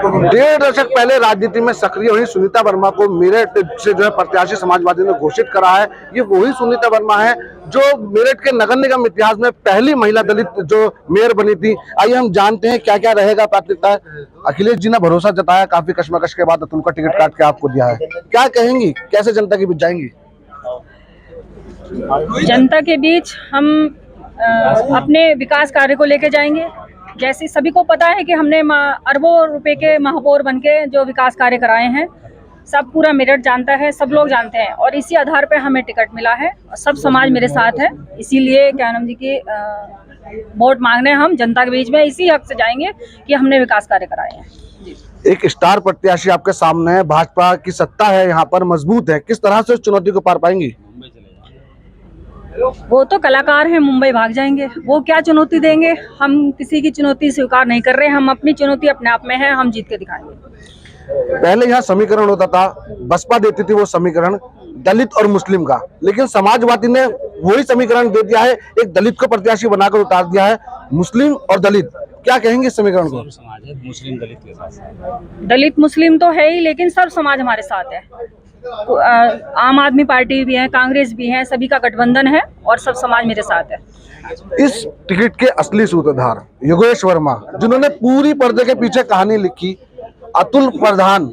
डेढ़ दशक पहले राजनीति में सक्रिय हुई सुनीता वर्मा को मेरठ से जो है प्रत्याशी समाजवादी ने घोषित करा है। ये वही सुनीता वर्मा है जो मेरठ के नगर निगम इतिहास में पहली महिला दलित जो मेयर बनी थी। आइए हम जानते हैं क्या क्या रहेगा प्राथमिकता। अखिलेश जी ने भरोसा जताया, काफी कश्मकश के बाद अतुल का टिकट काट के आपको दिया है, क्या कहेंगी, कैसे जनता के बीच जाएंगी? जनता के बीच हम अपने विकास कार्य को लेकर जाएंगे। जैसे सभी को पता है कि हमने अरबों रुपए के महापौर बनके जो विकास कार्य कराए हैं, सब पूरा मेरठ जानता है, सब लोग जानते हैं, और इसी आधार पे हमें टिकट मिला है और सब समाज मेरे साथ है। इसीलिए क्या नाम जी की वोट मांगने हम जनता के बीच में इसी हक से जाएंगे कि हमने विकास कार्य कराए हैं। एक स्टार प्रत्याशी आपके सामने है, भाजपा की सत्ता है यहाँ पर, मजबूत है, किस तरह से उस चुनौती को पार पाएंगी? वो तो कलाकार हैं, मुंबई भाग जाएंगे, वो क्या चुनौती देंगे। हम किसी की चुनौती स्वीकार नहीं कर रहे, हम अपनी चुनौती अपने आप में है, हम जीत के दिखाएंगे। पहले यहाँ समीकरण होता था, बसपा देती थी वो समीकरण दलित और मुस्लिम का, लेकिन समाजवादी ने वही समीकरण दे दिया है, एक दलित को प्रत्याशी बनाकर उतार दिया है, मुस्लिम और दलित। क्या कहेंगे इस समीकरण को? समाज है मुस्लिम दलित के साथ। दलित मुस्लिम तो है ही, लेकिन सब समाज हमारे साथ है। आम आदमी पार्टी भी है, कांग्रेस भी है, सभी का गठबंधन है और सब समाज मेरे साथ है। इस टिकट के असली सूत्रधार योगेश वर्मा, जिन्होंने पूरी पर्दे के पीछे कहानी लिखी, अतुल प्रधान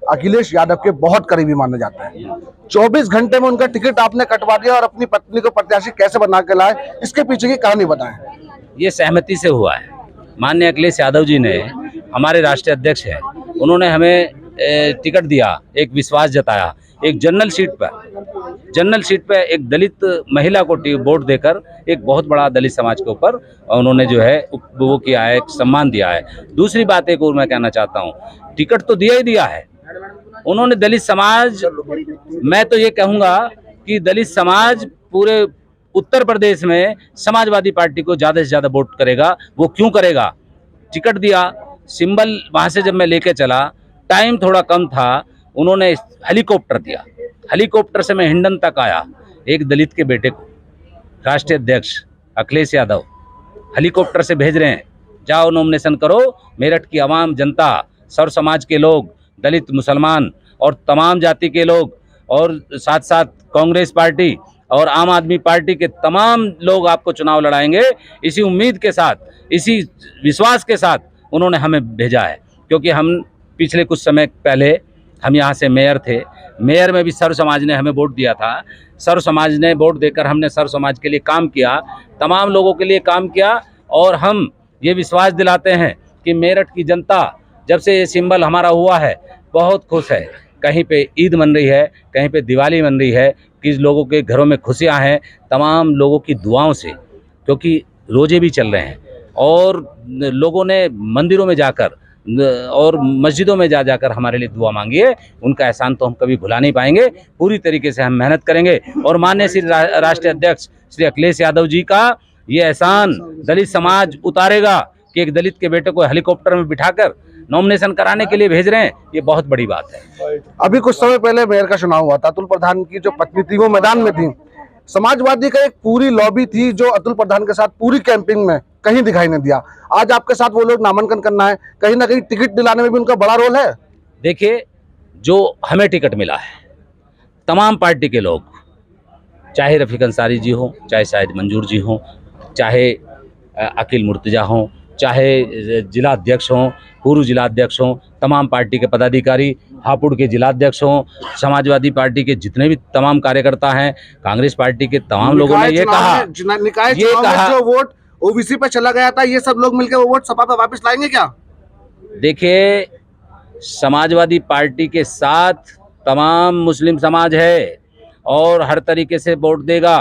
अखिलेश यादव के बहुत करीबी माने जाते हैं। 24 घंटे में उनका टिकट आपने कटवा दिया और अपनी पत्नी को प्रत्याशी कैसे बना के लाए, इसके पीछे की कहानी बताएं। ये सहमति से हुआ है। माननीय अखिलेश यादव जी ने, हमारे राष्ट्रीय अध्यक्ष हैं, उन्होंने हमें टिकट दिया, एक विश्वास जताया, एक जनरल सीट पे एक दलित महिला को वोट देकर एक बहुत बड़ा दलित समाज के ऊपर उन्होंने जो है वो किया है, एक सम्मान दिया है। दूसरी बात एक और मैं कहना चाहता हूँ, टिकट तो दिया ही दिया है उन्होंने। दलित समाज, मैं तो ये कहूँगा कि दलित समाज पूरे उत्तर प्रदेश में समाजवादी पार्टी को ज़्यादा से ज़्यादा वोट करेगा। वो क्यों करेगा? टिकट दिया, सिंबल वहाँ से जब मैं लेके चला, टाइम थोड़ा कम था, उन्होंने हेलीकॉप्टर दिया, हेलीकॉप्टर से मैं हिंडन तक आया। एक दलित के बेटे को राष्ट्रीय अध्यक्ष अखिलेश यादव हेलीकॉप्टर से भेज रहे हैं, जाओ नॉमिनेशन करो। मेरठ की आवाम जनता, सर्व समाज के लोग, दलित, मुसलमान और तमाम जाति के लोग, और साथ साथ कांग्रेस पार्टी और आम आदमी पार्टी के तमाम लोग आपको चुनाव लड़ाएंगे। इसी उम्मीद के साथ, इसी विश्वास के साथ उन्होंने हमें भेजा है, क्योंकि हम पिछले कुछ समय पहले हम यहाँ से मेयर थे। मेयर में भी सर्व समाज ने हमें वोट दिया था। सर्व समाज ने वोट देकर हमने सर्व समाज के लिए काम किया, तमाम लोगों के लिए काम किया, और हम ये विश्वास दिलाते हैं कि मेरठ की जनता जब से ये सिंबल हमारा हुआ है बहुत खुश है। कहीं पे ईद मन रही है, कहीं पे दिवाली मन रही है, किस लोगों के घरों में खुशियाँ हैं तमाम लोगों की दुआओं से, क्योंकि रोजे भी चल रहे हैं और लोगों ने मंदिरों में जाकर और मस्जिदों में जाकर हमारे लिए दुआ मांगी है। उनका एहसान तो हम कभी भुला नहीं पाएंगे। पूरी तरीके से हम मेहनत करेंगे और माननीय श्री राष्ट्रीय अध्यक्ष श्री अखिलेश यादव जी का ये एहसान दलित समाज उतारेगा कि एक दलित के बेटे को हेलीकॉप्टर में बिठाकर नॉमिनेशन कराने के लिए भेज रहे हैं। ये बहुत बड़ी बात है। अभी कुछ समय पहले मेयर का चुनाव हुआ था, अतुल प्रधान की जो पत्नी थी वो मैदान में थी। समाजवादी का एक पूरी लॉबी थी जो अतुल प्रधान के साथ पूरी कैंपिंग में कहीं दिखाई नहीं दिया। आज आपके साथ वो लोग नामांकन करना है, कहीं ना कहीं टिकट दिलाने में भी उनका बड़ा रोल है। देखिए, जो हमें टिकट मिला है, तमाम पार्टी के लोग, चाहे रफीक अंसारी जी हो, चाहे शाहिद मंजूर जी हो, चाहे अकील मुर्तजा हो, चाहे जिला अध्यक्ष हों, पूर्व जिला अध्यक्ष हों, तमाम पार्टी के पदाधिकारी, हापुड़ के जिला अध्यक्ष हों, समाजवादी पार्टी के जितने भी तमाम कार्यकर्ता हैं, कांग्रेस पार्टी के तमाम लोगों ने ये कहा, जो वोट ओबीसी पे चला गया था, ये सब लोग मिलकर वो वोट सपा पे वापस लाएंगे क्या? देखिए, समाजवादी पार्टी के साथ तमाम मुस्लिम समाज है और हर तरीके से वोट देगा।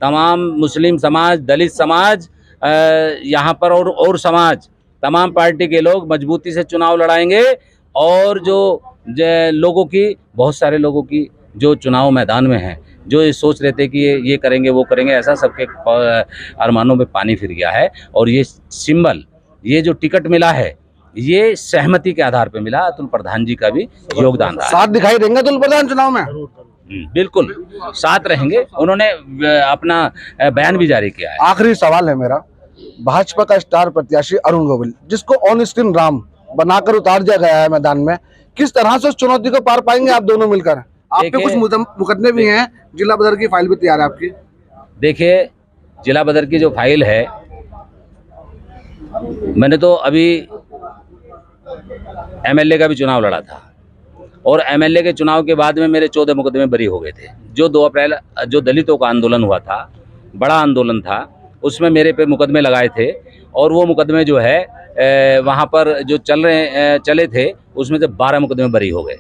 तमाम मुस्लिम समाज, दलित समाज यहाँ पर और समाज, तमाम पार्टी के लोग मजबूती से चुनाव लड़ाएंगे। और जो लोगों की, बहुत सारे लोगों की जो चुनाव मैदान में हैं, जो ये सोच रहे थे कि ये करेंगे वो करेंगे, ऐसा सबके अरमानों में पानी फिर गया है। और ये सिंबल, ये जो टिकट मिला है, ये सहमति के आधार पर मिला। अतुल प्रधान जी का भी योगदान रहा। साथ दिखाई देंगे अतुल प्रधान चुनाव में? बिल्कुल साथ रहेंगे। उन्होंने अपना बयान भी जारी किया है। आखिरी सवाल है मेरा, भाजपा का स्टार प्रत्याशी अरुण गोविल, जिसको ऑन स्क्रीन राम बनाकर उतार दिया गया है मैदान में, किस तरह से उस चुनौती को पार पाएंगे आप दोनों मिलकर? आप पे देखिए- कुछ मुकदमे भी हैं, जिला बदर की फाइल भी तैयार है आपकी। देखिए, जिला बदर की जो फाइल है, मैंने तो अभी एमएलए का भी चुनाव लड़ा था और एमएलए के चुनाव के बाद में मेरे 14 मुकदमे बरी हो गए थे। जो 2 अप्रैल जो दलितों का आंदोलन हुआ था, बड़ा आंदोलन था, उसमें मेरे पे मुकदमे लगाए थे और वो मुकदमे जो है वहाँ पर जो चले थे उसमें से 12 मुकदमे बरी हो गए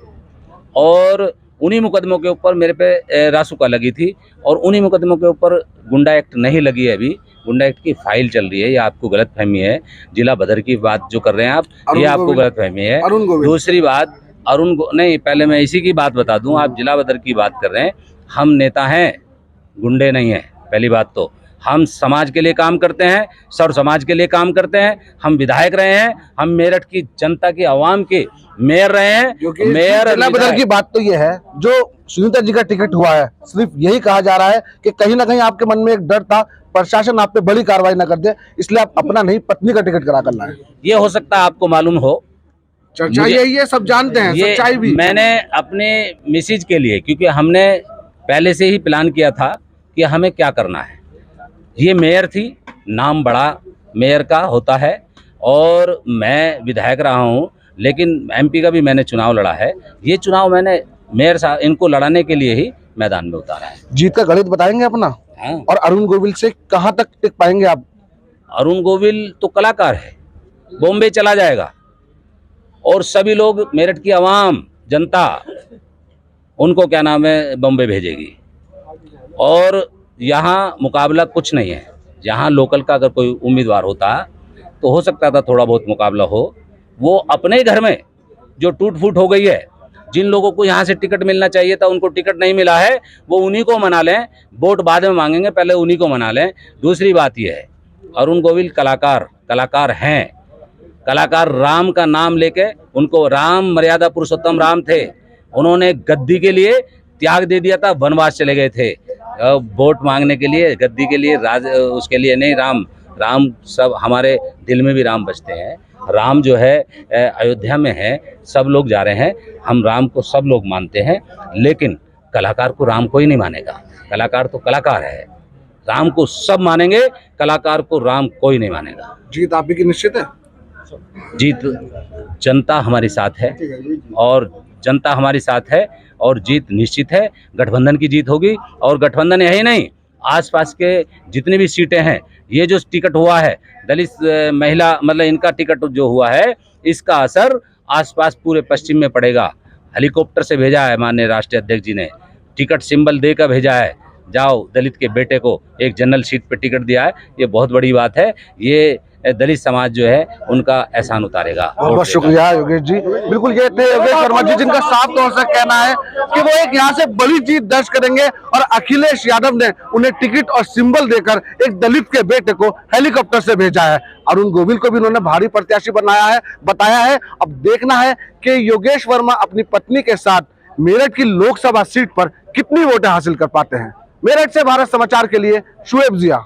और उन्हीं मुकदमों के ऊपर मेरे पे रासुका लगी थी और उन्हीं मुकदमों के ऊपर गुंडा एक्ट नहीं लगी है। अभी गुंडा एक्ट की फाइल चल रही है। ये आपको गलतफहमी है। जिला बदर की बात जो कर रहे हैं आप, ये आपको गलतफहमी है। अरुण गोविल। दूसरी बात, नहीं, पहले मैं इसी की बात बता दूं। आप जिला बदर की बात कर रहे हैं। हम नेता हैं, गुंडे नहीं हैं। पहली बात तो हम समाज के लिए काम करते हैं, सर्व समाज के लिए काम करते हैं। हम विधायक रहे हैं, हम मेरठ की जनता की आवाम के मेयर रहे हैं। क्योंकि मेयर जिला बदर की बात तो ये है, जो सुनीता जी का टिकट हुआ है, सिर्फ यही कहा जा रहा है कि कहीं ना कहीं आपके मन में एक डर था, प्रशासन आप पे बड़ी कार्रवाई न कर दे, इसलिए आप अपना नहीं पत्नी का टिकट करा कर लाए। ये हो सकता है आपको मालूम हो। चर्चा यही है, सब जानते हैं, ये सच्चाई भी। मैंने अपने मिसेज के लिए, क्योंकि हमने पहले से ही प्लान किया था कि हमें क्या करना है। ये मेयर थी, नाम बड़ा मेयर का होता है और मैं विधायक रहा हूँ, लेकिन एमपी का भी मैंने चुनाव लड़ा है। ये चुनाव मैंने मेयर साहब इनको लड़ाने के लिए ही मैदान में उतारा है। जीत का गणित बताएंगे अपना? हाँ। और अरुण गोविल से कहां तक टिक पाएंगे आप? अरुण गोविल तो कलाकार है, बॉम्बे चला जाएगा और सभी लोग, मेरठ की आवाम जनता उनको क्या नाम है बॉम्बे भेजेगी और यहाँ मुकाबला कुछ नहीं है। यहाँ लोकल का अगर कोई उम्मीदवार होता तो हो सकता था थोड़ा बहुत मुकाबला हो। वो अपने ही घर में जो टूट फूट हो गई है, जिन लोगों को यहाँ से टिकट मिलना चाहिए था उनको टिकट नहीं मिला है, वो उन्हीं को मना लें। वोट बाद में मांगेंगे, पहले उन्हीं को मना लें। दूसरी बात यह है, अरुण गोविल कलाकार हैं। कलाकार राम का नाम लेके, उनको राम मर्यादा पुरुषोत्तम राम थे, उन्होंने गद्दी के लिए त्याग दे दिया था, वनवास चले गए थे वोट मांगने के लिए, गद्दी के लिए, उसके लिए नहीं। राम सब हमारे दिल में भी राम बसते हैं। राम जो है अयोध्या में है, सब लोग जा रहे हैं, हम राम को सब लोग मानते हैं, लेकिन कलाकार को राम कोई नहीं मानेगा। कलाकार तो कलाकार है, राम को सब मानेंगे, कलाकार को राम कोई नहीं मानेगा। जीत आप ही की निश्चित है? जीत जनता हमारे साथ है और जनता हमारे साथ है और जीत निश्चित है। गठबंधन की जीत होगी और गठबंधन यही नहीं, आसपास के जितनी भी सीटें हैं, ये जो टिकट हुआ है दलित महिला, मतलब इनका टिकट जो हुआ है, इसका असर आसपास पूरे पश्चिम में पड़ेगा। हेलीकॉप्टर से भेजा है माननीय राष्ट्रीय अध्यक्ष जी ने, टिकट सिंबल देकर भेजा है, जाओ दलित के बेटे को एक जनरल सीट पे टिकट दिया है। ये बहुत बड़ी बात है। ये दलित समाज जो है उनका एहसान उतारेगा। बहुत बहुत शुक्रिया योगेश जी। बिल्कुल ये थे योगेश वर्मा जी, जिनका साफ तौर से कहना है कि वो एक यहाँ से बड़ी जीत दर्ज करेंगे और अखिलेश यादव ने उन्हें टिकट और सिंबल देकर एक दलित के बेटे को हेलीकॉप्टर से भेजा है। अरुण गोविल को भी उन्होंने भारी प्रत्याशी बताया है। अब देखना है कि योगेश वर्मा अपनी पत्नी के साथ मेरठ की लोकसभा सीट पर कितनी वोटें हासिल कर पाते हैं। मेरठ से भारत समाचार के लिए शुएब जिया।